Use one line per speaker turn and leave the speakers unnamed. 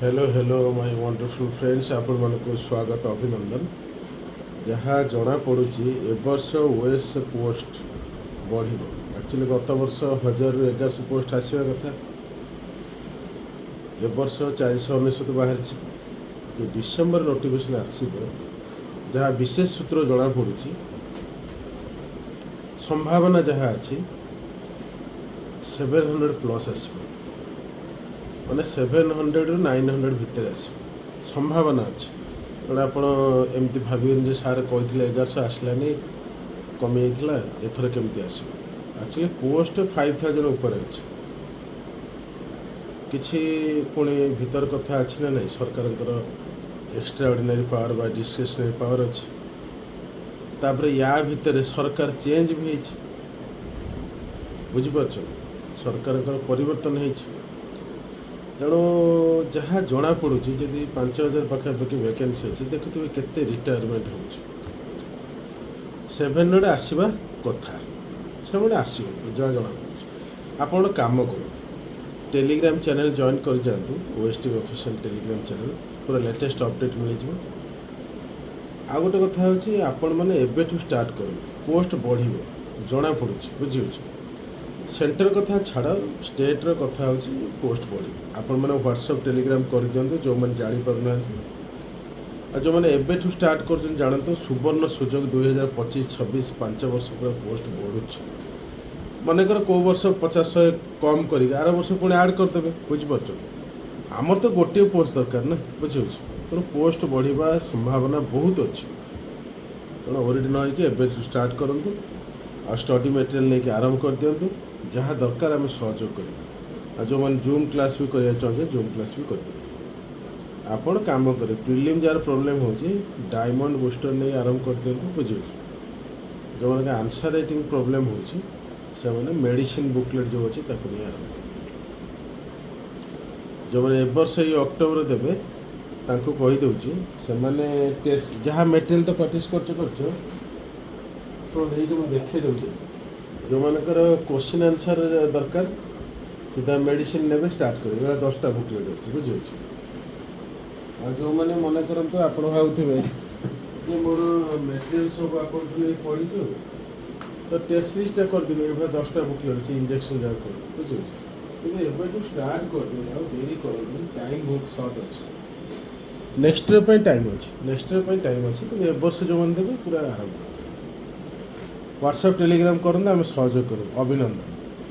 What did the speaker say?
Hello hello my wonderful friends आपण मानक स्वागत अभिनंदन। जहाँ जना पड़ुची ए वर्ष ओएस पोस्ट बढ़िबो। एक्चुअली गत वर्ष 1000 ରୁ 1100 पोस्ट आसवा कथा, ए वर्ष 499 बाहर। डिसेम्बर नोटिफिकेशन आसो जहाँ विशेष सूत्र जना पड़ुची संभावना जहाँ अच्छी 700 प्लस आसो, मैंने 700 ରୁ 900 भितर आस संभावना अच्छी। तेना आप एमती भाविन सार कहते 1100 आसलानी कमी जाता एथर केमती आस। एक्चुअली पोस्ट 5000 ऊपर अच्छे किसी पुणी भीतर कथा अच्छी ना नहीं। सरकार एक्स्ट्रा ऑर्डिनरी पावर बा डिस्क्रिशनरी पावर अच्छी। तापर या भितर सरकार चेंज भी बुझीपार, सरकार परिवर्तन हो। तेणु जहाँ जना पड़ू जदि 5000 पाखापाखि वैकेंसी अच्छी देखुए केते रिटायरमेंट हो 700 आसवा कथा 700 आसो जहाँ जना पड़ू। आप कम कर टेलीग्राम चैनल जॉइन कर जातु ओएसटी ऑफिशियल टेलीग्राम चैनल पूरा लेटेस्ट अपडेट मिल जाए। आ गोटे कथा हूँ आपण मैंने एबेठू स्टार्ट करूँ पोस्ट बढ़ जना पड़ू बुझे। सेंटर कथा छाड़ स्टेट्र कथा हूँ पोस्ट बढ़ आपण मैंने व्हाट्सएप टेलीग्राम कर दिंतु जो मैंने जापर ना जो मैंने एबेठू स्टार्ट कर जानतु सुवर्ण सुजोग 2025-26 5 वर्ष पूरा पोस्ट बढ़ू। मनकर कौ वर्ष 50-100 कम कर आर वर्ष पुणी आड करदे बुझीपार। आमर तो गोटे पोस्ट दरकार ना बुझे। तेणु पोस्ट बढ़ा संभावना बहुत अच्छी। तेणु ओरिड न स्टार्ट करूँ आ स्टडी मटेरियल लेके आरंभ कर दिंतु जहाँ दरकार आम सहयोग कर। जो मैंने जूम क्लास भी करने चाहते जूम क्लास भी कर आपण काम करें। प्रिलिम जार प्रोब्लेम हो डायमंड बूस्टर नहीं आरंभ कर दिंतु बुझे। जो मैंने आंसर राइटिंग प्रोब्लेम हो मेडिसिन बुकलेट जो अच्छी नहीं आरंभ कर दिंतु। जो मैंने वर्ष ये अक्टोबर देवे तांको कही दूची से मैंने टेस्ट जहाँ मेटेरियल तो प्रैक्टिस कर देखे दूचे। जो मानकर क्वेश्चन आंसर दरकार सीधा मेडिसिन ने स्टार्ट कर 10टा बुकलेट अच्छे बुझे। जो मैंने मन करते आप भावुवे कि मोर मेटेरियल सब आप पढ़ी तो टेस्ट सीरीजटा कर दिन ये 10टा बुकलेट अच्छे इंजेक्शन जहाँ कर बुझे। कि स्टार्ट कर दिन देरी कर टाइम बहुत सर्ट अच्छे। नेक्स्ट ईयर टाइम अच्छे नेक्स्ट ईयर टाइम अच्छे कि वर्ष जो मैंने देवे पूरा आरंभ कर व्हाट्सएप टेलीग्राम करते आम सहयोग करूँ। अभिनंदन।